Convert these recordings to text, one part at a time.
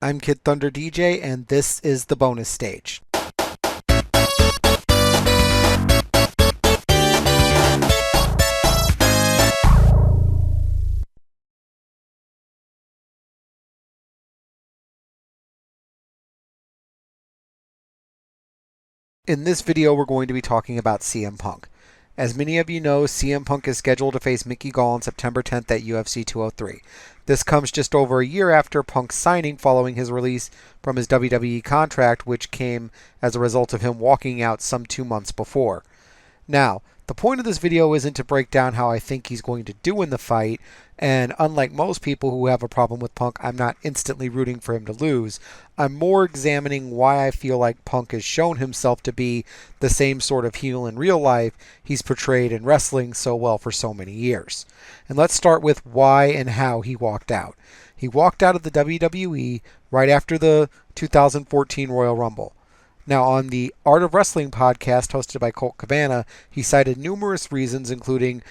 I'm Kid Thunder DJ, and this is the bonus stage. In this video, we're going to be talking about CM Punk. As many of you know, CM Punk is scheduled to face Mickey Gall on September 10th at UFC 203. This comes just over a year after Punk's signing following his release from his WWE contract, which came as a result of him walking out some 2 months before. Now, the point of this video isn't to break down how I think he's going to do in the fight, and unlike most people who have a problem with Punk, I'm not instantly rooting for him to lose. I'm more examining why I feel like Punk has shown himself to be the same sort of heel in real life he's portrayed in wrestling so well for so many years. And let's start with why and how he walked out. He walked out of the WWE right after the 2014 Royal Rumble. Now, on the Art of Wrestling podcast hosted by Colt Cabana, he cited numerous reasons, including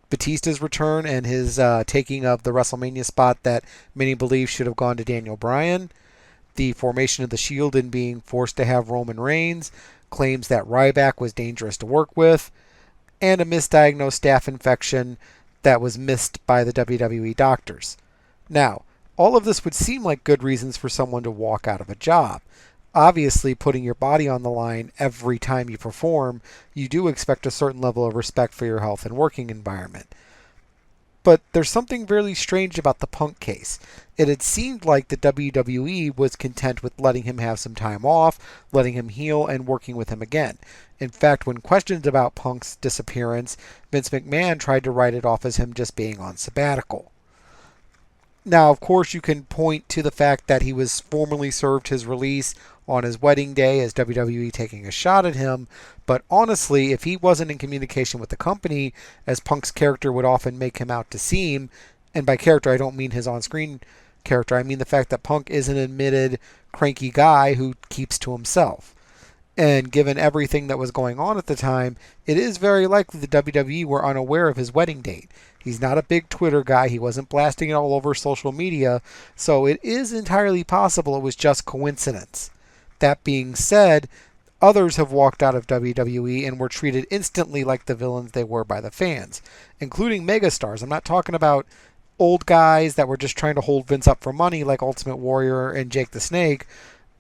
Batista's return and his taking of the WrestleMania spot that many believe should have gone to Daniel Bryan, the formation of the Shield and being forced to have Roman Reigns, claims that Ryback was dangerous to work with, and a misdiagnosed staph infection that was missed by the WWE doctors. Now, all of this would seem like good reasons for someone to walk out of a job. Obviously, putting your body on the line every time you perform, you do expect a certain level of respect for your health and working environment. But there's something really strange about the Punk case. It had seemed like the WWE was content with letting him have some time off, letting him heal, and working with him again. In fact, when questioned about Punk's disappearance, Vince McMahon tried to write it off as him just being on sabbatical. Now, of course, you can point to the fact that he was formally served his release on his wedding day as WWE taking a shot at him, but honestly, if he wasn't in communication with the company, as Punk's character would often make him out to seem, and by character I don't mean his on-screen character, I mean the fact that Punk is an admitted cranky guy who keeps to himself. And given everything that was going on at the time, it is very likely the WWE were unaware of his wedding date. He's not a big Twitter guy. He wasn't blasting it all over social media. So it is entirely possible it was just coincidence. That being said, others have walked out of WWE and were treated instantly like the villains they were by the fans, including megastars. I'm not talking about old guys that were just trying to hold Vince up for money like Ultimate Warrior and Jake the Snake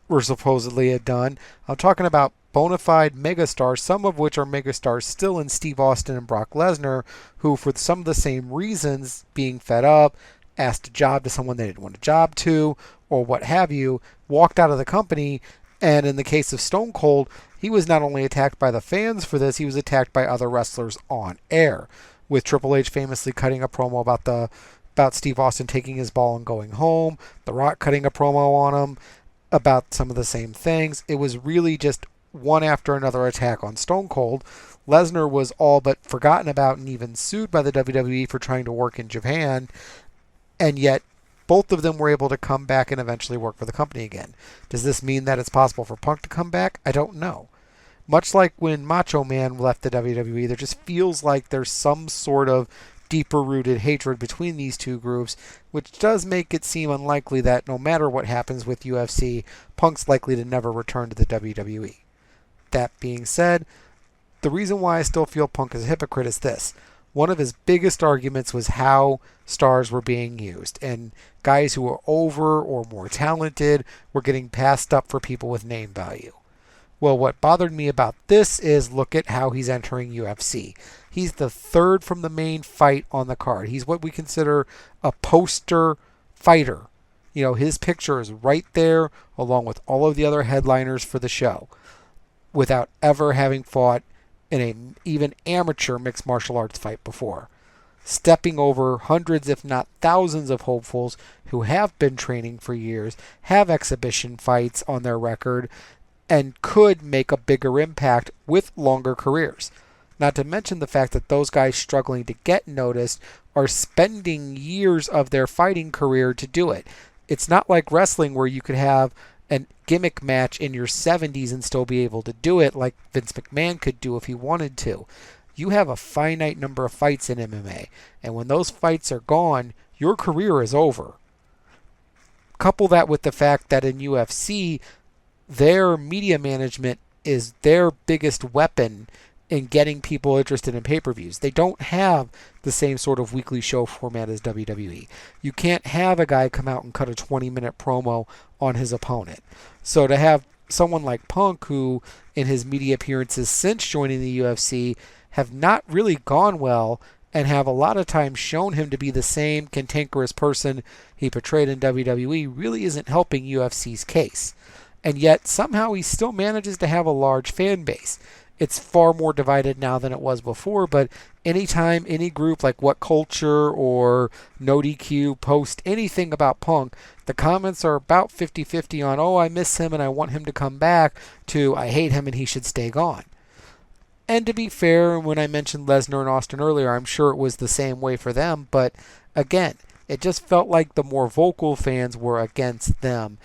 were supposedly had done. I'm talking about bona fide megastars, some of which are megastars still in Steve Austin and Brock Lesnar, who for some of the same reasons, being fed up, asked a job to someone they didn't want a job to, or what have you, walked out of the company. And in the case of Stone Cold, he was not only attacked by the fans for this, he was attacked by other wrestlers on air, with Triple H famously cutting a promo about Steve Austin taking his ball and going home, The Rock cutting a promo on him about some of the same things. It was really just one after another attack on Stone Cold. Lesnar was all but forgotten about and even sued by the WWE for trying to work in Japan, and yet both of them were able to come back and eventually work for the company again. Does this mean that it's possible for Punk to come back? I don't know. Much like when Macho Man left the WWE, there just feels like there's some sort of deeper-rooted hatred between these two groups, which does make it seem unlikely that no matter what happens with UFC, Punk's likely to never return to the WWE. That being said, the reason why I still feel Punk is a hypocrite is this. One of his biggest arguments was how stars were being used, and guys who were over or more talented were getting passed up for people with name value. Well, what bothered me about this is look at how he's entering UFC. He's the third from the main fight on the card. He's what we consider a poster fighter. You know, his picture is right there along with all of the other headliners for the show without ever having fought in an even amateur mixed martial arts fight before, stepping over hundreds if not thousands of hopefuls who have been training for years, have exhibition fights on their record, and could make a bigger impact with longer careers. Not to mention the fact that those guys struggling to get noticed are spending years of their fighting career to do it. It's not like wrestling where you could have a gimmick match in your 70s and still be able to do it like Vince McMahon could do if he wanted to. You have a finite number of fights in MMA, and when those fights are gone, your career is over. couple that with the fact that in UFC, their media management is their biggest weapon in getting people interested in pay-per-views. They don't have the same sort of weekly show format as WWE. You can't have a guy come out and cut a 20-minute promo on his opponent. So to have someone like Punk, who in his media appearances since joining the UFC have not really gone well and have a lot of times shown him to be the same cantankerous person he portrayed in WWE, really isn't helping UFC's case. And yet somehow he still manages to have a large fan base. It's far more divided now than it was before, but anytime any group like What Culture or No DQ post anything about Punk, the comments are about 50-50 on, oh, I miss him and I want him to come back, to I hate him and he should stay gone. And to be fair, when I mentioned Lesnar and Austin earlier, I'm sure it was the same way for them, but again, it just felt like the more vocal fans were against them.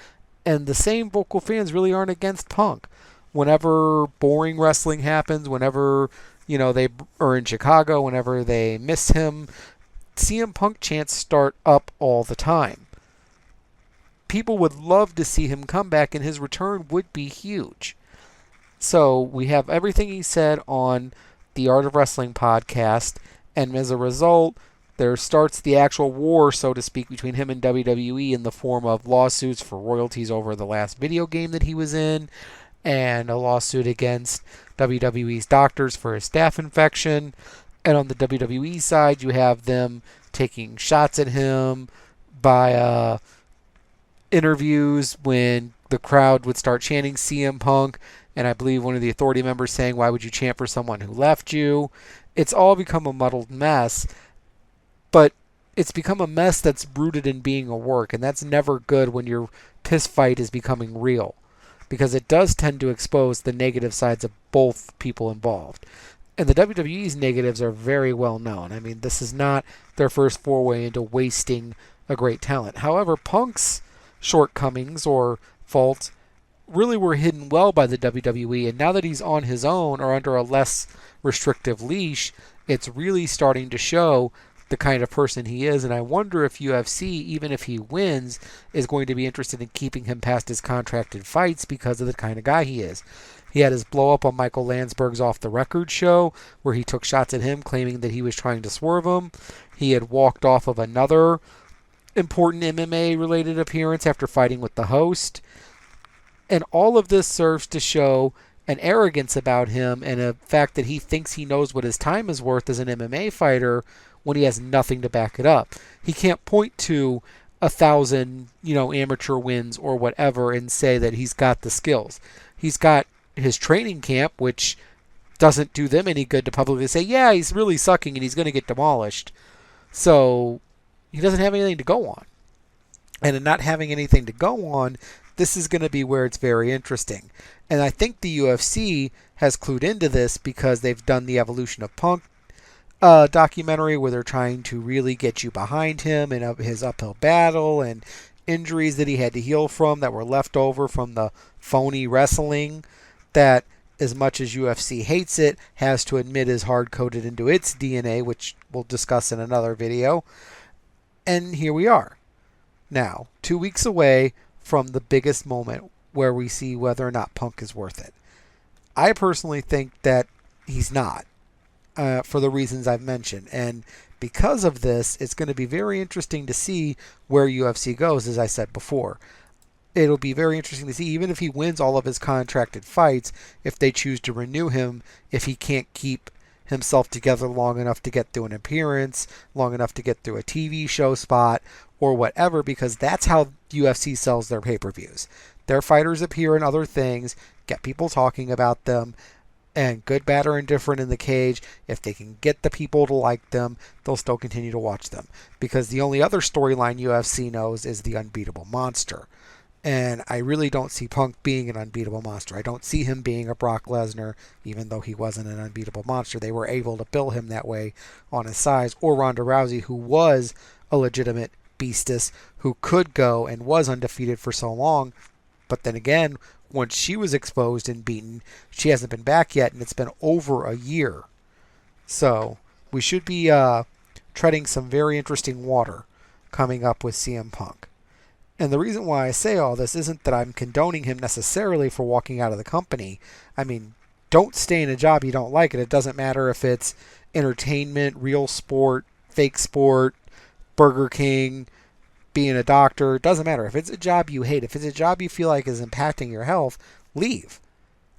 And the same vocal fans really aren't against Punk. Whenever boring wrestling happens, whenever, they are in Chicago, whenever they miss him, CM Punk chants start up all the time. People would love to see him come back, and his return would be huge. So we have everything he said on the Art of Wrestling podcast, and as a result, there starts the actual war, so to speak, between him and WWE in the form of lawsuits for royalties over the last video game that he was in, and a lawsuit against WWE's doctors for a staph infection. And on the WWE side, you have them taking shots at him by interviews when the crowd would start chanting CM Punk, and I believe one of the Authority members saying, why would you chant for someone who left you? It's all become a muddled mess, but it's become a mess that's rooted in being a work, and that's never good when your piss fight is becoming real, because it does tend to expose the negative sides of both people involved. And the WWE's negatives are very well known. I mean, this is not their first foray into wasting a great talent. However, Punk's shortcomings or faults really were hidden well by the WWE, and now that he's on his own or under a less restrictive leash, it's really starting to show the kind of person he is, and I wonder if UFC, even if he wins, is going to be interested in keeping him past his contracted fights because of the kind of guy he is. He had his blow up on Michael Landsberg's Off the Record show, where he took shots at him, claiming that he was trying to swerve him. He had walked off of another important MMA-related appearance after fighting with the host. And all of this serves to show an arrogance about him and a fact that he thinks he knows what his time is worth as an MMA fighter when he has nothing to back it up. He can't point to 1,000, amateur wins or whatever and say that he's got the skills. He's got his training camp, which doesn't do them any good to publicly say, yeah, he's really sucking and he's going to get demolished. So he doesn't have anything to go on. And in not having anything to go on, this is going to be where it's very interesting. And I think the UFC has clued into this because they've done the Evolution of Punk documentary where they're trying to really get you behind him and his uphill battle and injuries that he had to heal from that were left over from the phony wrestling that, as much as UFC hates it, has to admit is hard-coded into its DNA, which we'll discuss in another video. And here we are. Now, 2 weeks away from the biggest moment where we see whether or not Punk is worth it. I personally think that he's not, for the reasons I've mentioned. And because of this, it's going to be very interesting to see where UFC goes, as I said before. It'll be very interesting to see, even if he wins all of his contracted fights, if they choose to renew him, if he can't keep himself together long enough to get through an appearance, long enough to get through a TV show spot, or whatever, because that's how UFC sells their pay-per-views. Their fighters appear in other things, get people talking about them, and good, bad, or indifferent in the cage, if they can get the people to like them, they'll still continue to watch them. Because the only other storyline UFC knows is the unbeatable monster. And I really don't see Punk being an unbeatable monster. I don't see him being a Brock Lesnar, even though he wasn't an unbeatable monster. They were able to bill him that way on his size. Or Ronda Rousey, who was a legitimate beastess, who could go and was undefeated for so long. But then again, once she was exposed and beaten, she hasn't been back yet, and it's been over a year. So we should be treading some very interesting water coming up with CM Punk. And the reason why I say all this isn't that I'm condoning him necessarily for walking out of the company. I mean, don't stay in a job you don't like, and it doesn't matter if it's entertainment, real sport, fake sport, Burger King, being a doctor. It doesn't matter. If it's a job you hate, if it's a job you feel like is impacting your health, leave.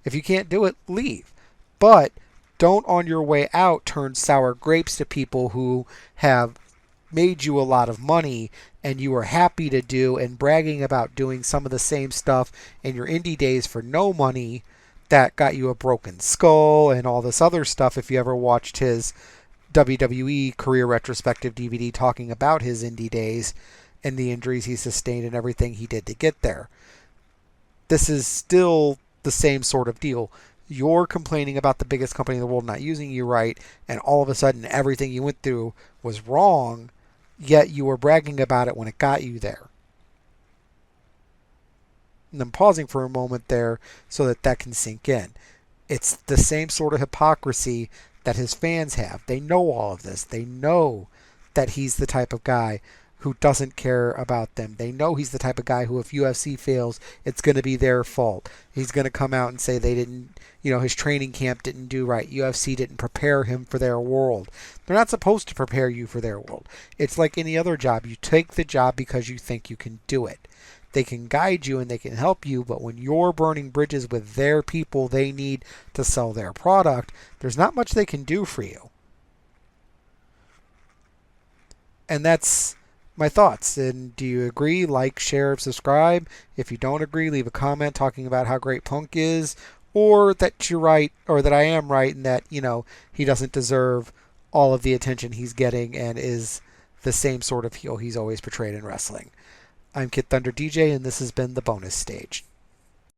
If you can't do it, leave. But don't on your way out turn sour grapes to people who have made you a lot of money and you are happy to do and bragging about doing some of the same stuff in your indie days for no money that got you a broken skull and all this other stuff. If you ever watched his WWE career retrospective DVD talking about his indie days and the injuries he sustained and everything he did to get there, this is still the same sort of deal. You're complaining about the biggest company in the world not using you right, and all of a sudden everything you went through was wrong, yet you were bragging about it when it got you there. And I'm pausing for a moment there so that that can sink in. It's the same sort of hypocrisy that his fans have. They know all of this. They know that he's the type of guy who doesn't care about them. They know he's the type of guy who, if UFC fails, it's going to be their fault. He's going to come out and say they didn't, his training camp didn't do right. UFC didn't prepare him for their world. They're not supposed to prepare you for their world. It's like any other job. You take the job because you think you can do it. They can guide you and they can help you, but when you're burning bridges with their people they need to sell their product, there's not much they can do for you. And that's my thoughts. And do you agree? Like, share, subscribe. If you don't agree, leave a comment talking about how great Punk is, or that you're right, or that I am right, and that, he doesn't deserve all of the attention he's getting and is the same sort of heel he's always portrayed in wrestling. I'm Kid Thunder DJ, and this has been the bonus stage.